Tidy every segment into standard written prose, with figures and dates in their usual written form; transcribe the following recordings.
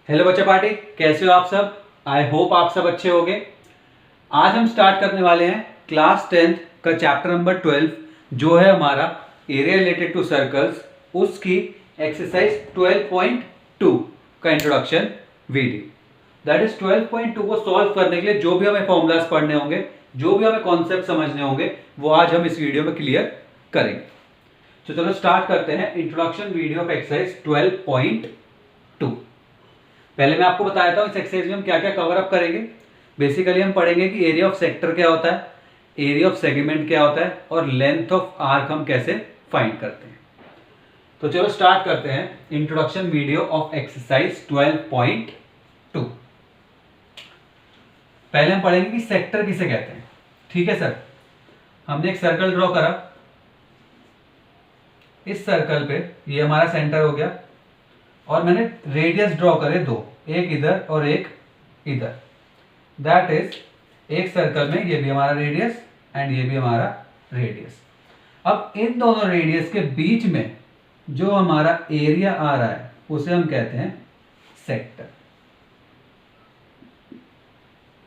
Hello बच्चा party, कैसे हो आप सब। आई होप आप सब अच्छे होंगे। आज हम स्टार्ट करने वाले हैं क्लास 10th का चैप्टर नंबर 12 जो है हमारा एरिया रिलेटेड टू सर्कल्स, उसकी एक्सरसाइज 12.2 का इंट्रोडक्शन वीडियो। दैट इज 12.2 को सॉल्व करने के लिए जो भी हमें फॉर्मूलाज पढ़ने होंगे, जो भी हमें कॉन्सेप्ट समझने होंगे, वो आज हम इस वीडियो में क्लियर करेंगे। तो चलो स्टार्ट करते हैं इंट्रोडक्शन वीडियो ऑफ एक्सरसाइज 12.2। पहले मैं आपको बताया था इस एक्सरसाइज में हम क्या क्या कवर अप करेंगे। बेसिकली हम पढ़ेंगे कि एरिया ऑफ सेक्टर क्या होता है, एरिया ऑफ सेगमेंट क्या होता है, और लेंथ ऑफ आर्क हम कैसे फाइंड करते हैं। तो चलो स्टार्ट करते हैं इंट्रोडक्शन वीडियो ऑफ एक्सरसाइज 12.2। पहले हम पढ़ेंगे कि सेक्टर किसे कहते हैं। ठीक है सर, हमने एक सर्कल ड्रॉ करा, इस सर्कल पे ये हमारा सेंटर हो गया और मैंने रेडियस ड्रॉ करे दो, एक इधर और एक इधर। दैट इज एक सर्कल में ये भी हमारा रेडियस एंड ये भी हमारा रेडियस। अब इन दोनों रेडियस के बीच में जो हमारा एरिया आ रहा है उसे हम कहते हैं सेक्टर।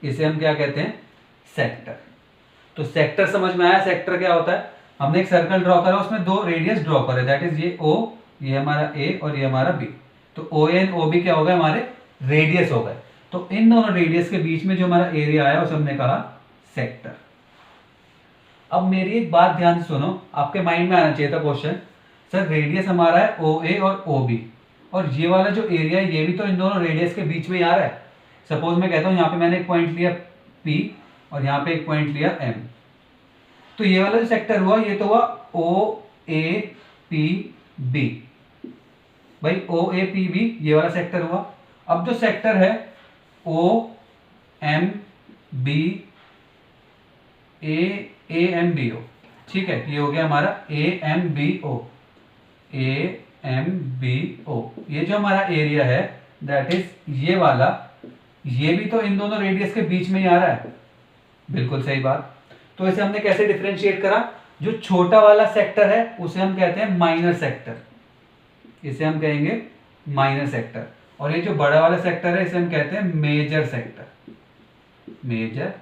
इसे हम क्या कहते हैं? सेक्टर। तो सेक्टर समझ में आया सेक्टर क्या होता है। हमने एक सर्कल ड्रॉ करा, उसमें दो रेडियस ड्रॉ करे, दैट इज ये ओ, ये हमारा ए और ये हमारा बी। तो ओ एन ओ बी क्या हो गए? हमारे रेडियस हो गए। तो इन दोनों रेडियस के बीच में जो हमारा एरिया आया उसे हमने कहा सेक्टर। अब मेरी एक बात ध्यान से सुनो, आपके माइंड में आना चाहिए था क्वेश्चन, सर रेडियस हमारा है ओ ए और ओ बी, और ये वाला जो एरिया है ये भी तो इन दोनों रेडियस के बीच में ही आ रहा है। सपोज मैं कहता हूं यहाँ पे मैंने एक पॉइंट लिया P और यहाँ पे एक पॉइंट लिया M, तो ये वाला जो सेक्टर हुआ ये तो हुआ ओ ए पी बी। भाई ओ ए पी बी ये वाला सेक्टर हुआ। अब जो सेक्टर है O M B A M B O, ठीक है, ये हो गया हमारा A M B O, A M B O. ये जो हमारा एरिया है दैट इज ये वाला, ये भी तो इन दोनों रेडियस के बीच में ही आ रहा है। बिल्कुल सही बात। तो इसे हमने कैसे डिफरेंशिएट करा? जो छोटा वाला सेक्टर है उसे हम कहते हैं माइनर सेक्टर, इसे हम कहेंगे माइनर सेक्टर। और ये जो बड़ा वाला सेक्टर है इसे हम कहते हैं मेजर सेक्टर, मेजर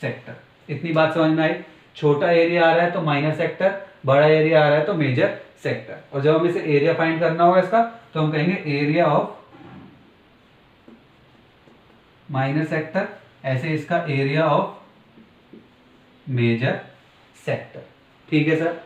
सेक्टर। इतनी बात समझ में आई। छोटा एरिया आ रहा है तो माइनर सेक्टर, बड़ा एरिया आ रहा है तो मेजर सेक्टर। और जब हम इसे एरिया फाइंड करना होगा इसका तो हम कहेंगे एरिया ऑफ माइनर सेक्टर, ऐसे इसका एरिया ऑफ मेजर सेक्टर। ठीक है सर।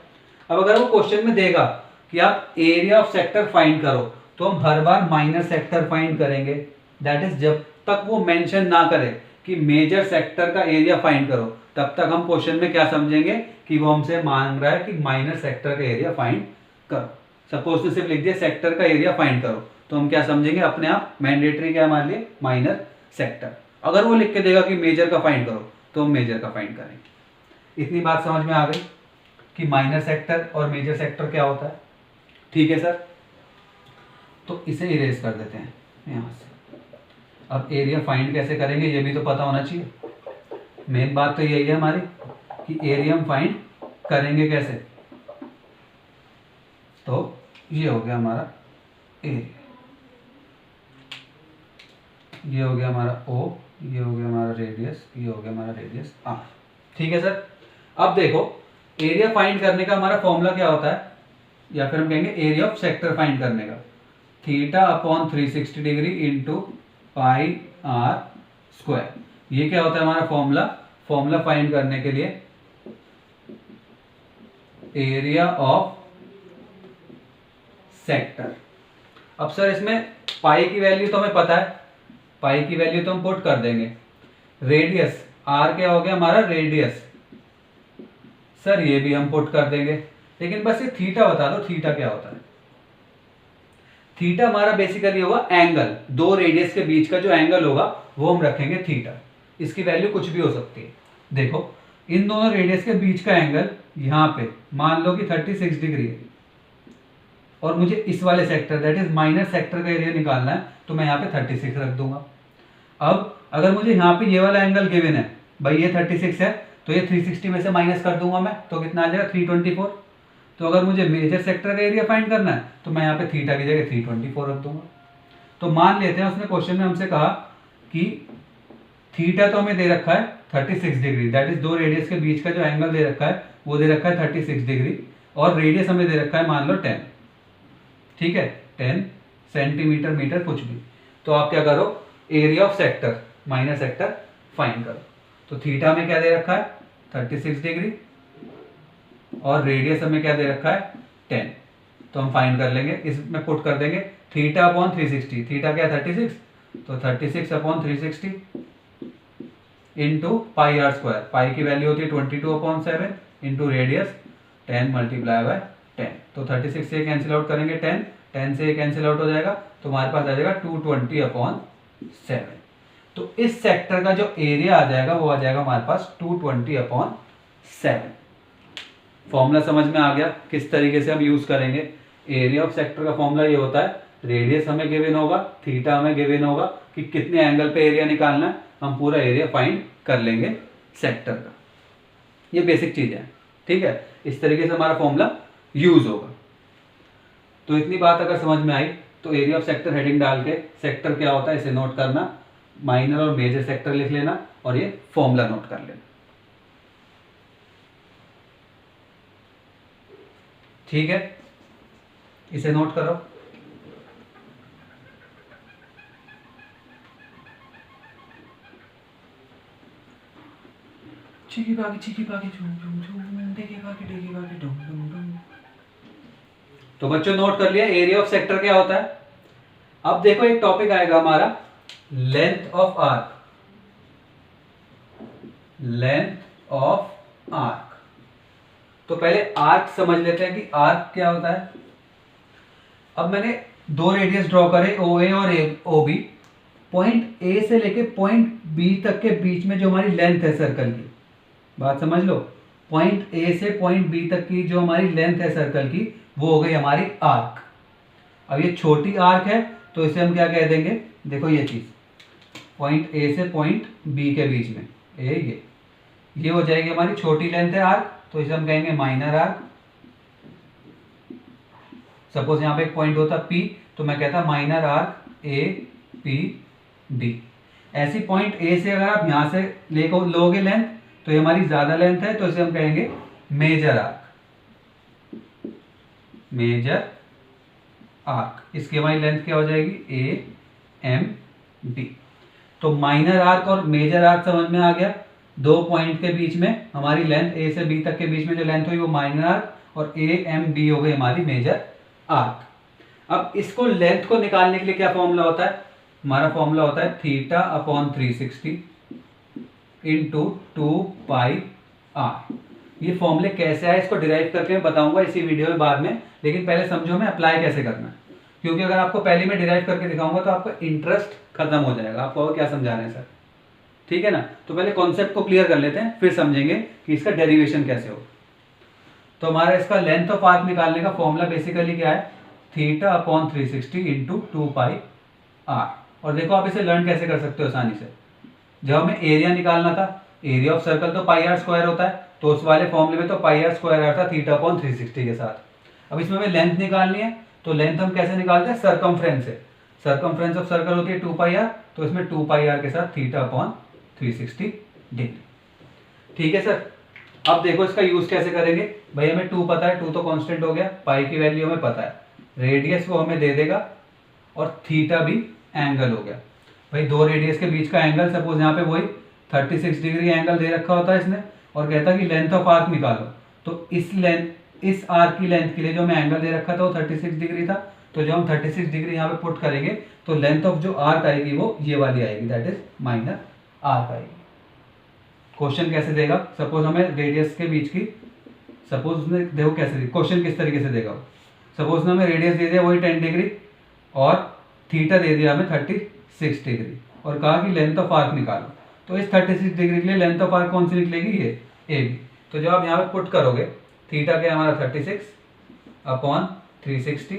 अब अगर वो क्वेश्चन में देगा कि आप एरिया ऑफ सेक्टर फाइंड करो तो हम हर बार माइनर सेक्टर फाइंड करेंगे। दैट इज जब तक वो मेंशन ना करे कि मेजर सेक्टर का एरिया फाइंड करो तब तक हम क्वेश्चन में क्या समझेंगे कि वो हमसे मांग रहा है कि माइनर सेक्टर का एरिया फाइंड करो। सपोज ने सिर्फ लिख दिया सेक्टर का एरिया फाइंड करो तो हम क्या समझेंगे अपने आप? मैंडेटरी क्या हमारे लिए? Minor sector. अगर वो लिख के देगा कि मेजर का फाइंड करो तो हम मेजर का फाइंड करेंगे। इतनी बात समझ में आ गई कि माइनर सेक्टर और मेजर सेक्टर क्या होता है। ठीक है सर। तो इसे इरेज कर देते हैं यहां से। अब एरिया फाइंड कैसे करेंगे ये भी तो पता होना चाहिए। मेन बात तो यही है हमारी कि एरिया हम फाइंड करेंगे कैसे। तो ये हो गया हमारा एरिया, ये हो गया हमारा O, ये हो गया हमारा रेडियस, ये हो गया हमारा रेडियस R। ठीक है सर। अब देखो एरिया फाइंड करने का हमारा फॉर्मूला क्या होता है, या फिर हम कहेंगे एरिया ऑफ सेक्टर फाइंड करने का, theta upon 360 degree into pi are square. ये क्या होता है हमारा फॉर्मूला? फॉर्मूला फाइंड करने के लिए एरिया ऑफ सेक्टर। अब सर इसमें पाई की वैल्यू तो हमें पता है, पाई की वैल्यू तो हम पुट कर देंगे। रेडियस आर क्या हो गया हमारा? रेडियस। सर ये भी हम पुट कर देंगे, लेकिन बस ये थीटा बता दो, थीटा क्या होता है? थीटा हमारा बेसिकली होगा एंगल, दो रेडियस के बीच का जो एंगल होगा वो हम रखेंगे थीटा। इसकी वैल्यू कुछ भी हो सकती है। देखो इन दोनों रेडियस के बीच का एंगल यहाँ पे मान लो कि 36 डिग्री है, और मुझे इस वाले sector that is minor sector का एरिया निकालना है तो मैं यहाँ पे 36 रख दूंगा। अब अगर मुझे यहाँ पे ये वाला एंगल गिवन है, भाई ये 36 है तो ये 360 में से माइनस कर दूंगा मैं, तो कितना आ जाएगा? 324। तो अगर मुझे मेजर सेक्टर का एरिया फाइंड करना है तो मैं यहाँ पे थीटा की जगह 324 रख दूंगा। तो मान लेते हैं उसने क्वेश्चन में हमसे कहा कि थीटा तो हमें दे रखा है 36 डिग्री, दैट इज दो रेडियस के बीच का जो एंगल दे रखा है वो दे रखा है 36 डिग्री, और रेडियस हमें दे रखा है मान लो 10, ठीक है, 10 सेंटीमीटर मीटर कुछ भी। तो आप क्या करो, area of sector minor sector find करो। तो थीटा में क्या दे रखा है 36 डिग्री और रेडियस हमें क्या दे रखा है 10। तो हम फाइंड कर लेंगे, इसमें पुट कर देंगे थीटा अपॉन 360, थीटा क्या है 36, तो 36 upon 360 into pi are square, pi की वैल्यू होती है 22/7 इंटू रेडियस 10 मल्टीप्लाई बाय 10। तो 36 से कैंसिल आउट करेंगे 10 से कैंसिल आउट हो जाएगा, तो हमारे पास आ जाएगा 220/7। तो इस सेक्टर का जो एरिया आ जाएगा वो आ जाएगा हमारे पास 220/7। फॉर्मूला समझ में आ गया किस तरीके से हम यूज करेंगे। एरिया ऑफ सेक्टर का फॉर्मूला ये होता है, रेडियस हमें गिवन होगा, थीटा हमें गिवन होगा कि कितने एंगल पे एरिया निकालना है, हम पूरा एरिया फाइंड कर लेंगे सेक्टर का। ये बेसिक चीज है, ठीक है। इस तरीके से हमारा फॉर्मूला यूज होगा। तो इतनी बात अगर समझ में आई तो एरिया ऑफ सेक्टर हेडिंग डाल के सेक्टर क्या होता है इसे नोट करना, माइनर और मेजर सेक्टर लिख लेना और ये फॉर्मूला नोट कर लेना, ठीक है। इसे नोट करो। चिकी बाकी झूम झूम झूम डेगी बाकी डुम डुम डुम। तो बच्चों नोट कर लिया एरिया ऑफ सेक्टर क्या होता है। अब देखो एक टॉपिक आएगा हमारा length of arc, length of arc. तो पहले आर्क समझ लेते हैं कि आर्क क्या होता है। अब मैंने दो रेडियस ड्रॉ करे OA और OB, पॉइंट A से लेके पॉइंट B तक के बीच में जो हमारी लेंथ है सर्कल की, बात समझ लो, पॉइंट A से पॉइंट B तक की जो हमारी लेंथ है सर्कल की वो हो गई हमारी आर्क। अब ये छोटी आर्क है तो इसे हम क्या कह देंगे, देखो ये चीज पॉइंट A से पॉइंट B के बीच में ये हो जाएगी हमारी छोटी लेंथ है आर्क, तो इसे हम कहेंगे माइनर आर्क। सपोज यहाँ पे एक पॉइंट होता P तो मैं कहता माइनर आर्क APB। ऐसी पॉइंट A से अगर आप यहाँ से लोगे लेंथ तो ये हमारी ज्यादा लेंथ है, तो इसे हम कहेंगे मेजर आर्क, मेजर आर्क। इसकी हमारी लेंथ क्या हो जाएगी AMB। तो माइनर आर्क और मेजर आर्क समझ में आ गया। दो पॉइंट के बीच में हमारी लेंथ A से B तक के बीच में जो लेंथ हुई वो माइनर आर्क और AMB हो गई हमारी मेजर आर्क। अब इसको लेंथ को निकालने के लिए क्या फॉर्मूला होता है, हमारा फॉर्मूला होता है थीटा अपॉन 360 इंटू 2πr। ये फॉर्मूले कैसे आए इसको डिराइव करके मैं बताऊंगा इसी वीडियो में बाद में, लेकिन पहले समझो मैं अप्लाई कैसे करना है, क्योंकि अगर आपको पहले में डिराइव करके दिखाऊंगा तो आपका इंटरेस्ट खत्म हो जाएगा, आपको क्या समझा रहे हैं सर, ठीक है ना। तो पहले कॉन्सेप्ट को क्लियर कर लेते हैं फिर समझेंगे कि इसका डेरिवेशन कैसे हो। तो हमारा इसका लेंथ ऑफ आर्क निकालने का फॉर्मूला बेसिकली क्या है, थीटा अपॉन 360 इंटू 2πr। और देखो आप इसे लर्न कैसे कर सकते हो आसानी से। जब हमें एरिया निकालना था, एरिया ऑफ सर्कल तो पाई आर स्क्वायर होता है, तो उस वाले फॉर्मूले में तो पाई आर स्क्वायर आया था थीटा अपॉन 360 के साथ। अब इसमें हमें लेंथ निकालनी है, तो लेंथ हम कैसे निकालते हैं, सरकमफ्रेंस से। सरकमफ्रेंस ऑफ सर्कल होती है 2πr, तो इसमें 2πr के साथ थीटा अपॉन 360 डिग्री, ठीक है सर। अब देखो इसका यूज कैसे करेंगे। भाई हमें 2 पता है, 2 तो कांस्टेंट हो गया, पाई की वैल्यू हमें पता है, रेडियस वो हमें दे देगा और थीटा भी एंगल हो गया। भाई दो रेडियस के बीच का एंगल, सपोज यहाँ पे वही 36 डिग्री एंगल दे रखा होता है इसने, और कहता कि लेंथ ऑफ आर्क निकालो। तो इस आर्क की लेंथ के लिए जो हमें एंगल दे रखा था वो 36 डिग्री था, तो जब हम 36 डिग्री यहाँ पे पुट करेंगे तो लेंथ ऑफ जो आर्क आएगी वो ये वाली आएगी, दैट इज माइनर आर्क आएगी। क्वेश्चन कैसे देगा, सपोज हमें रेडियस के बीच की, सपोज उसने देखो कैसे क्वेश्चन किस तरीके से देगा। सपोज ने हमें रेडियस दे दिया वही 10 डिग्री और थीटा दे दिया हमें 36 डिग्री और कहा कि लेंथ ऑफ आर्क निकालो। तो इस 36 डिग्री के लिए लेंथ ऑफ आर्क कौन सी निकलेगी, ये AB। तो जब आप यहाँ पे पुट करोगे थीटा क्या हमारा 36 अपॉन 360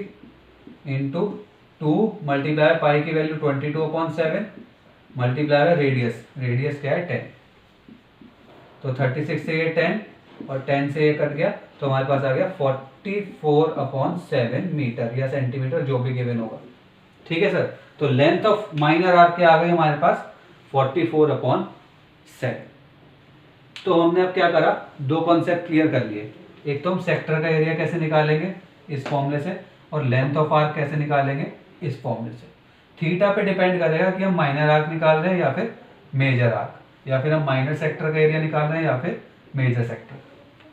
इंटू 2 मल्टीप्लाई पाई की वैल्यू 22/7 मल्टीप्लाई रेडियस, रेडियस क्या है 10। तो 36 से ये 10 और 10 से ये कट गया, तो हमारे पास आ गया 44/7 मीटर या सेंटीमीटर जो भी गिवन होगा। ठीक है सर। तो लेंथ ऑफ माइनर आर्क क्या आ गई हमारे पास 44/7। तो हमने अब क्या करा, दो कॉन्सेप्ट क्लियर कर लिए। एक तो हम सेक्टर का एरिया कैसे निकालेंगे इस फॉर्मूले से, और लेंथ ऑफ आर्क कैसे निकालेंगे इस फॉर्मूले से। थीटा पे डिपेंड करेगा कि हम माइनर आर्क निकाल रहे हैं या फिर मेजर आर्क, या फिर हम माइनर सेक्टर का एरिया निकाल रहे हैं या फिर मेजर सेक्टर।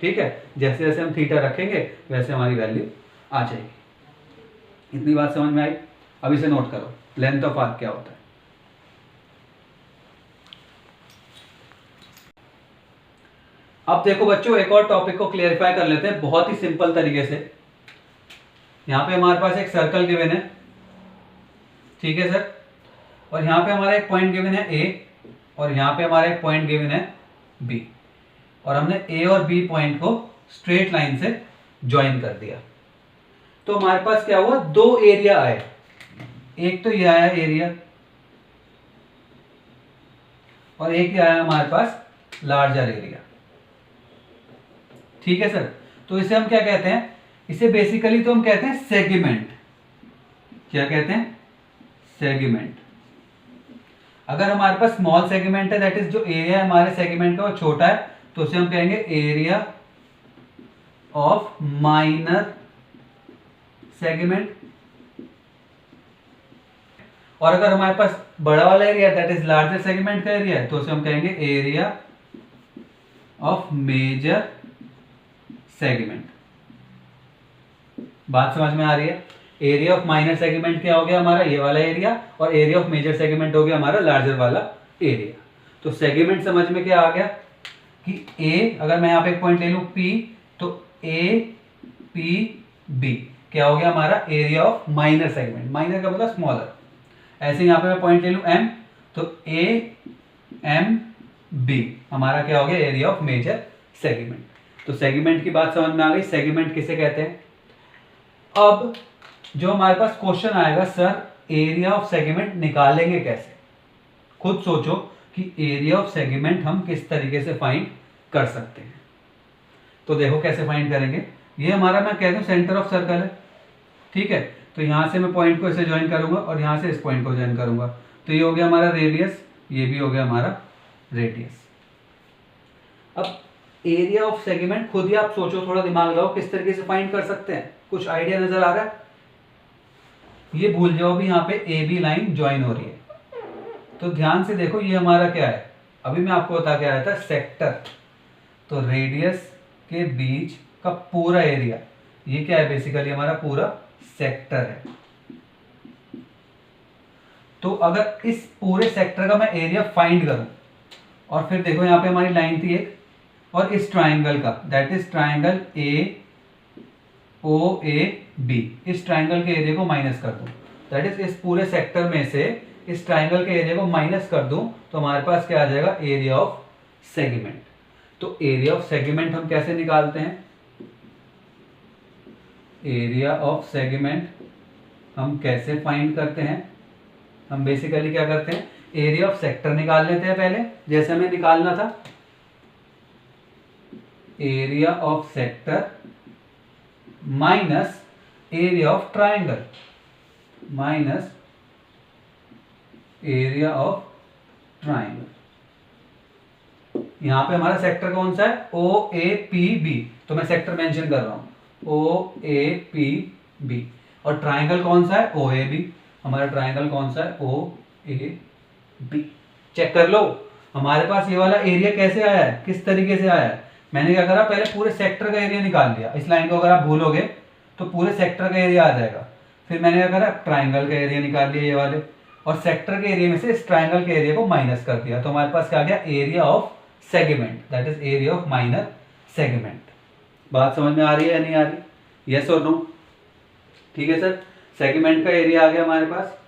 ठीक है, जैसे जैसे हम थीटा रखेंगे वैसे हमारी वैल्यू आ जाएगी। इतनी बात समझ में आई। अब इसे नोट करो, लेंथ ऑफ आर्क क्या होता है। अब देखो बच्चों, एक और टॉपिक को क्लियरिफाई कर लेते हैं बहुत ही सिंपल तरीके से। यहां पे हमारे पास एक सर्कल गिवन है, ठीक है सर, और यहां पे हमारा एक पॉइंट गिवन है ए, और यहां पे हमारा एक पॉइंट गिवन है बी, और हमने ए और बी पॉइंट को स्ट्रेट लाइन से ज्वाइन कर दिया। तो हमारे पास क्या हुआ, दो एरिया आए। एक तो ये आया एरिया, और एक ये आया हमारे पास लार्जर एरिया। ठीक है सर। तो इसे हम क्या कहते हैं, इसे बेसिकली तो हम कहते हैं सेगमेंट। क्या कहते हैं, सेगमेंट। अगर हमारे पास स्मॉल सेगमेंट है, दैट इज जो एरिया है हमारे सेगमेंट का वो छोटा है, तो उसे हम कहेंगे एरिया ऑफ माइनर सेगमेंट। और अगर हमारे पास बड़ा वाला area that is larger segment का एरिया है, तो उसे हम कहेंगे एरिया ऑफ मेजर सेगमेंट। बात समझ में आ रही है। एरिया ऑफ माइनर सेगमेंट क्या हो गया हमारा, ये वाला एरिया, और एरिया ऑफ मेजर सेगमेंट हो गया हमारा लार्जर वाला एरिया। तो सेगमेंट समझ में क्या आ गया कि ए, अगर मैं यहां पे एक पॉइंट ले लूं P, तो ए पी बी क्या हो गया हमारा area of minor segment. Minor का मतलब स्मॉलर। ऐसे यहां पे मैं पॉइंट ले लूं M, तो ए एम बी हमारा क्या हो गया एरिया ऑफ मेजर सेगमेंट। तो सेगमेंट की बात समझ में आ गई। सेगमेंट किसे कहते हैं। अब जो हमारे पास क्वेश्चन आएगा, सर एरिया ऑफ सेगमेंट निकालेंगे कैसे। खुद सोचो कि एरिया ऑफ सेगमेंट हम किस तरीके से फाइंड कर सकते हैं। तो देखो कैसे फाइंड करेंगे। ये हमारा, मैं कह दूं, सेंटर ऑफ सर्कल है, ठीक है। तो यहां से मैं पॉइंट को इसे ज्वाइन करूंगा और यहां से इस पॉइंट को ज्वाइन करूंगा, तो ये हो गया हमारा रेडियस, ये भी हो गया हमारा रेडियस। अब एरिया ऑफ सेगमेंट खुद ही आप सोचो, थोड़ा दिमाग लगाओ, किस तरीके से फाइंड कर सकते हैं। कुछ आइडिया नजर आ रहा है। ये भूल जाओ भी, यहाँ पे ए बी लाइन ज्वाइन हो रही है। तो ध्यान से देखो, ये हमारा क्या है, अभी मैं आपको बता के आया था सेक्टर। तो रेडियस के बीच का पूरा एरिया, ये क्या है, बेसिकली हमारा पूरा सेक्टर है। तो अगर इस पूरे सेक्टर का मैं एरिया फाइंड करूं, और फिर देखो यहाँ पे हमारी लाइन थी एक, और इस ट्राइंगल का, that is triangle A O A B, इस ट्राइंगल के एरिया को माइनस कर दूं, दैट इज इस पूरे सेक्टर में से इस ट्राइंगल के एरिया को माइनस कर दूं, तो हमारे पास क्या आ जाएगा एरिया ऑफ सेगमेंट। तो एरिया ऑफ सेगमेंट हम कैसे निकालते हैं, एरिया ऑफ सेगमेंट हम कैसे फाइंड करते हैं। हम बेसिकली क्या करते हैं, एरिया ऑफ सेक्टर निकाल लेते हैं पहले, जैसे हमें निकालना था। Area of sector minus area of triangle, minus area of triangle. यहां पे हमारा सेक्टर कौन सा है, ओ ए पी बी, तो मैं सेक्टर मेंशन कर रहा हूं, ओ ए पी बी। और ट्राइंगल कौन सा है, ओ ए बी। हमारा ट्राइंगल कौन सा है, ओ ए बी। चेक कर लो हमारे पास ये वाला एरिया कैसे आया है, किस तरीके से आया है। मैंने क्या करा, पहले पूरे सेक्टर का एरिया निकाल लिया। इस लाइन को अगर आप भूलोगे तो पूरे सेक्टर का एरिया आ जाएगा। फिर मैंने क्या करा, ट्राइंगल का एरिया निकाल लिया ये वाले, और सेक्टर के एरिया में से इस ट्राइंगल के एरिया को माइनस कर दिया। तो हमारे पास क्या आ गया, area of segment, that is area of minor segment. बात समझ में आ रही है या नहीं आ रही, यस और नो। ठीक है सर, सेगमेंट का एरिया आ गया हमारे पास।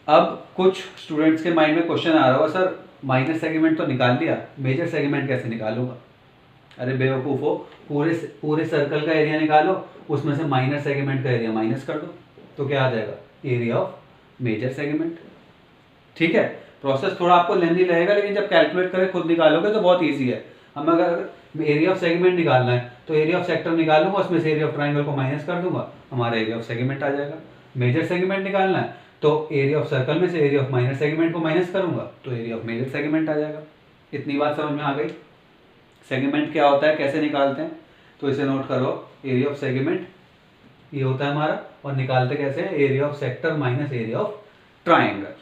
अब कुछ स्टूडेंट्स के माइंड में क्वेश्चन आ रहा होगा, सर माइनर सेगमेंट तो निकाल लिया, मेजर सेगमेंट कैसे निकालूंगा। अरे बेवकूफ़ो, पूरे सर्कल का एरिया निकालो, उसमें से माइनर सेगमेंट का एरिया माइनस कर दो, तो क्या आ जाएगा, एरिया ऑफ मेजर सेगमेंट। ठीक है, प्रोसेस थोड़ा आपको लेंदी रहेगा, लेकिन जब कैलकुलेट करके खुद निकालोगे तो बहुत ईजी है। हम अगर एरिया ऑफ सेगमेंट निकालना है तो एरिया ऑफ सेक्टर निकालूंगा, उसमें से एरिया ऑफ ट्राइंगल को माइनस कर दूंगा, हमारा एरिया ऑफ सेगमेंट आ जाएगा। मेजर सेगमेंट निकालना है तो एरिया ऑफ सर्कल में से एरिया ऑफ माइनर सेगमेंट को माइनस करूंगा तो एरिया ऑफ मेजर सेगमेंट आ जाएगा। इतनी बात समझ में आ गई। सेगमेंट क्या होता है, कैसे निकालते हैं, तो इसे नोट करो। एरिया ऑफ सेगमेंट ये होता है हमारा, और निकालते कैसे हैं, area of sector minus area of triangle.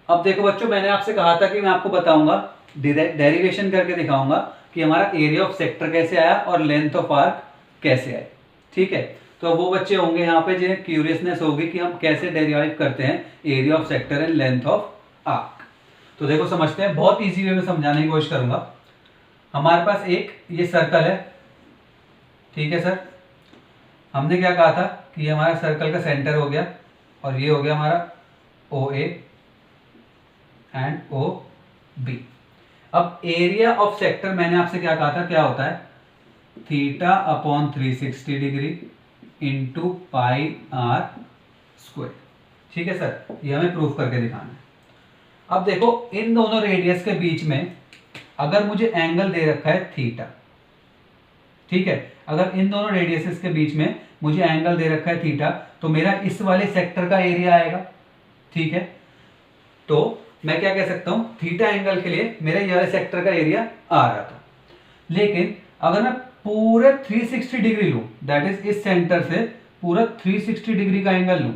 अब देखो बच्चों, मैंने आपसे कहा था कि मैं आपको बताऊंगा, डेरिवेशन करके दिखाऊंगा कि हमारा एरिया ऑफ सेक्टर कैसे आया और लेंथ ऑफ आर्क कैसे आए। ठीक है, तो वो बच्चे होंगे यहाँ पे जिन्हें क्यूरियसनेस होगी कि हम कैसे डेरिवाइव करते हैं area of sector and length of arc. तो देखो समझते हैं, बहुत इजी वे में समझाने की कोशिश करूंगा। हमारे पास एक ये सर्कल है, ठीक है सर। हमने क्या कहा था कि ये हमारा सर्कल का सेंटर हो गया और ये हो गया हमारा O A and O B. अब एरिया ऑफ सेक्टर मैंने आपसे क्या कहा था, क्या होता है, theta upon 360 degree into pi are square. ठीक है सर, ये हमें प्रूफ करके दिखाना है। अब देखो, इन दोनों रेडियस के बीच में अगर मुझे एंगल दे रखा है थीटा, ठीक है, अगर इन दोनों रेडियसेस के बीच में मुझे एंगल दे रखा है थीटा, तो मेरा इस वाले सेक्टर का एरिया आएगा। ठीक है, तो मैं क्या कह सकता हूं, थीटा एंगल के लिए मेरे ये वाले सेक्टर का एरिया आ रहा था। लेकिन अगर मैं पूरे 360 डिग्री लूं, दैट इज इस सेंटर से पूरा 360 डिग्री का एंगल लूं,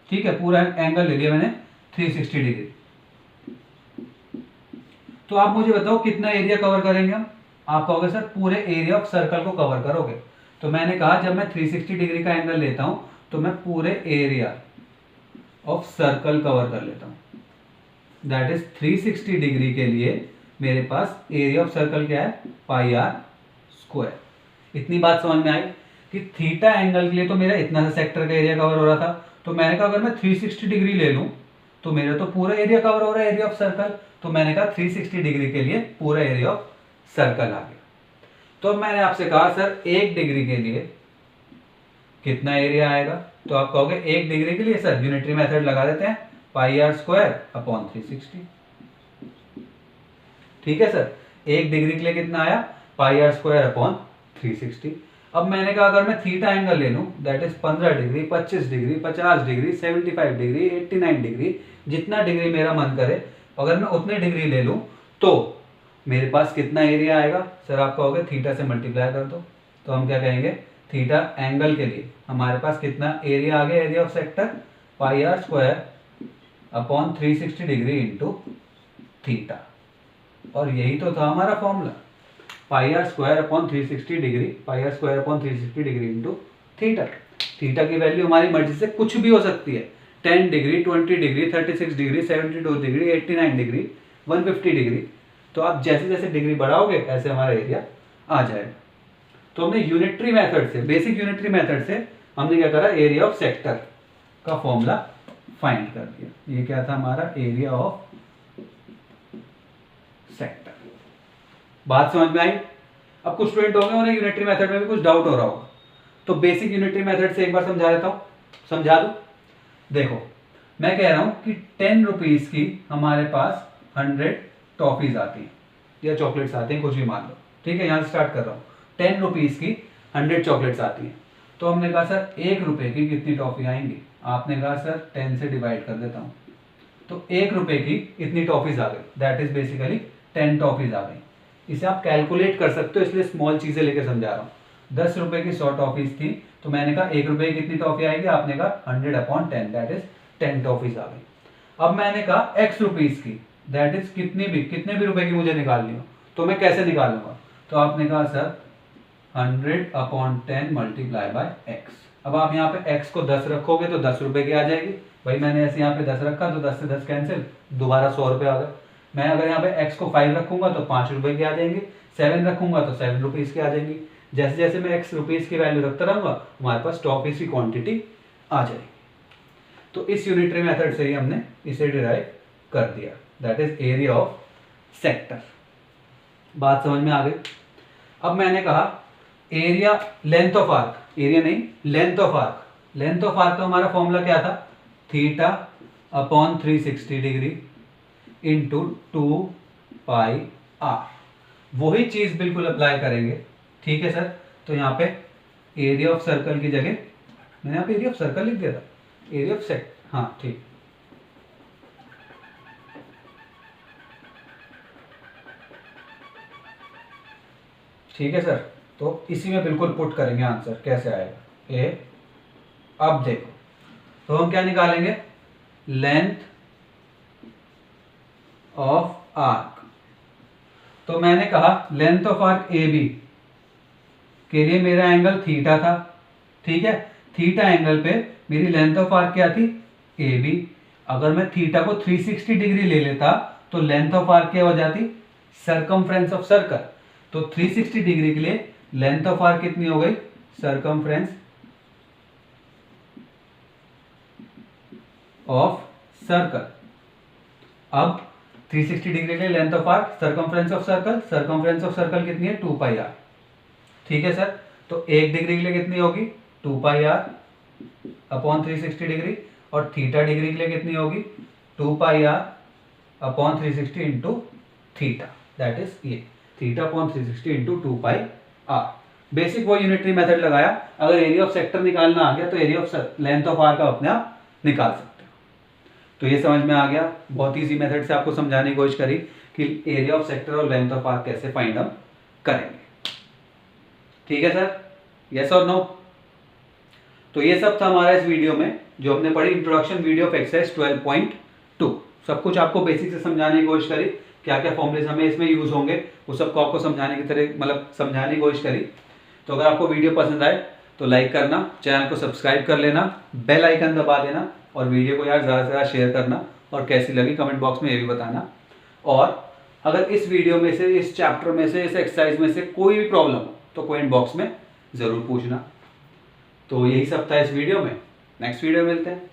ठीक है, पूरा एंगल ले लिया मैंने 360 डिग्री, तो आप मुझे बताओ कितना एरिया कवर करेंगे हम। आप कहोगे सर पूरे एरिया ऑफ सर्कल को कवर करोगे। तो मैंने कहा जब मैं 360 डिग्री का एंगल लेता हूं तो मैं पूरे एरिया ऑफ सर्कल कवर कर लेता हूं। दैट इज 360 डिग्री के लिए मेरे पास एरिया ऑफ सर्कल क्या है, पाई आर स्क्वायर। इतनी बात समझ में आई कि थीटा एंगल के लिए तो मेरा इतना सा सेक्टर का एरिया कवर हो रहा था। तो मैंने कहा अगर मैं 360 डिग्री ले लूं तो मेरा तो पूरा एरिया कवर हो रहा है, एरिया ऑफ सर्कल। तो मैंने कहा 360 डिग्री के लिए पूरा एरिया ऑफ सर्कल आ गया। तो मैंने आपसे कहा सर 1 डिग्री के लिए कितना एरिया आएगा, तो आप कहोगे 1 डिग्री के लिए सर यूनिटरी मेथड लगा देते हैं, पाई आर स्क्वायर अपॉन 360। ठीक है सर, 1 डिग्री के लिए कितना आया, पाई आर स्क्वायर अपॉन 360। अब मैंने कहा अगर मैं थीटा एंगल ले लूं, that is 15 degree, 25 degree, 50 degree, 75 degree, 89 degree, जितना डिग्री मेरा मन करे, अगर मैं उतने डिग्री ले लूं तो मेरे पास कितना एरिया आएगा। सर आप कहोगे थीटा से मल्टीप्लाई कर दो, तो हम क्या कहेंगे, थीटा एंगल के लिए हमारे पास कितना एरिया आ गया, area of sector pi are square upon 360 degree into theta. और यही तो था हमारा formula, pi are square upon 360 degree, pi are square upon 360 degree into theta. Theta की वैल्यू हमारी मर्जी से कुछ भी हो सकती है, 10 degree, 20 degree, 36 degree, 72 degree, 89 degree, 150 degree. तो आप जैसे जैसे डिग्री बढ़ाओगे ऐसे हमारा एरिया आ जाएगा। तो हमने यूनिटरी मेथड से, बेसिक यूनिटरी मेथड से हमने क्या करा, एरिया ऑफ सेक्टर का फॉर्मूला फाइंड कर दिया। ये क्या था हमारा, एरिया ऑफ सेक्टर। बात समझ में आई। अब कुछ स्टूडेंट होंगे उन्हें यूनिटरी मेथड में भी कुछ डाउट हो रहा होगा, तो बेसिक यूनिटरी मेथड से एक बार समझा देता हूं, समझा दूं। देखो मैं कह रहा हूं कि 10 रुपीज की हमारे पास 100 टॉफीज आती हैं या चॉकलेट्स आते हैं, कुछ भी मान लो। ठीक है, यहां से स्टार्ट कर रहा हूं। 10 रुपीज की 100 चॉकलेट्स आती हैं। तो हमने कहा सर 1 रुपए की कितनी टॉफी आएंगी। आपने कहा सर 10 से डिवाइड कर देता हूं, तो 1 रुपए की इतनी टॉफीज आ गई, दैट इज बेसिकली 10 टॉफीज आ गई। इसे आप कैलकुलेट कर सकते हो, इसलिए स्मॉल चीजें लेकर समझा रहा हूँ। 10 रुपए की 100 टॉफीज थी, तो मैंने कहा 1 रुपए की कितनी टॉफी आएगी, आपने कहा 100 अपॉन 10, दैट इज 10 टॉफीज आ गई। अब मैंने कहा x रुपीज की, दैट इज कितने भी रुपए की मुझे निकालनी हो, तो मैं कैसे निकालूंगा। तो आपने कहा sir 100 upon 10 multiply by x। अब आप यहाँ पे x को 10 रखोगे तो 10 रुपए की आ जाएगी। भाई मैंने ऐसे यहाँ पे 10 रखा तो 10 से 10 कैंसिल, दोबारा 100 रुपए आ गए। मैं अगर यहाँ पे x को 5 रखूंगा तो 5 रुपए की आ जाएंगे, 7 रखूंगा तो 7 रुपीज की आ जाएंगी। जैसे जैसे मैं x रुपीज की वैल्यू रखता रहूंगा, हमारे पास टॉफीज की क्वांटिटी आ जाएगी। तो इस यूनिटरी मेथड से ही हमने इसे डिराइव कर दिया, that is area of sector. बात समझ में आ गई। अब मैंने कहा area, length of arc, area नहीं length of arc. Length of arc का हमारा फॉर्मूला क्या था, theta upon 360 degree into 2 pi r. वही चीज बिल्कुल अप्लाई करेंगे। ठीक है सर, तो यहाँ पे एरिया ऑफ सर्कल की जगह मैंने यहाँ पे एरिया ऑफ सर्कल लिख दिया था, एरिया ऑफ सेक्टर, हाँ ठीक, ठीक है सर। तो इसी में बिल्कुल पुट करेंगे आंसर, कैसे आएगा ए। अब देखो, तो हम क्या निकालेंगे, लेंथ ऑफ आर्क। तो मैंने कहा length of arc A B के लिए मेरा एंगल थीटा था, ठीक है। थीटा एंगल पे मेरी लेंथ ऑफ आर्क क्या थी, ए बी। अगर मैं थीटा को 360 डिग्री ले लेता तो लेंथ ऑफ आर्क क्या हो जाती, सरकमफ्रेंस ऑफ सर्कल। तो 360 डिग्री के लिए लेंथ ऑफ आर्क कितनी हो गई, सरकमफ्रेंस ऑफ सर्कल। अब 360 डिग्री के लिए length of arc, circumference of circle, circumference of circle कितनी है, 2 पाई आर, ठीक है सर। तो 1 डिग्री के लिए कितनी होगी, 2 पाई आर अपॉन 360 डिग्री, और थीटा डिग्री के लिए कितनी होगी, 2 pi r upon 360 into theta, that is ये theta upon 360 into 2 pi r. Basic वो यूनिटरी मेथड लगाया। अगर एरिया ऑफ सेक्टर निकालना आ गया तो area of length of r का अपने आप निकाल सकते हो। तो ये समझ में आ गया, बहुत ईजी मेथड से आपको समझाने की कोशिश करी कि एरिया ऑफ सेक्टर और लेंथ ऑफ आर कैसे फाइंड आउट करेंगे, ठीक है सर, यस और नो। तो ये सब था हमारा इस वीडियो में, जो हमने पढ़ी इंट्रोडक्शन वीडियो ऑफ एक्सरसाइज 12.2। सब कुछ आपको बेसिक से समझाने की कोशिश करी, क्या क्या फॉर्मूलेज हमें इसमें यूज होंगे वो सबको आपको समझाने की तरह मतलब समझाने की कोशिश करी। तो अगर आपको वीडियो पसंद आए तो लाइक करना, चैनल को सब्सक्राइब कर लेना, बेल आइकन दबा देना, और वीडियो को यार ज़्यादा से ज़्यादा शेयर करना, और कैसी लगी कमेंट बॉक्स में ये भी बताना। और अगर इस वीडियो में से, इस चैप्टर में से, इस एक्सरसाइज में से कोई भी प्रॉब्लम हो तो कमेंट बॉक्स में ज़रूर पूछना। तो यही सब था इस वीडियो में, नेक्स्ट वीडियो में मिलते हैं।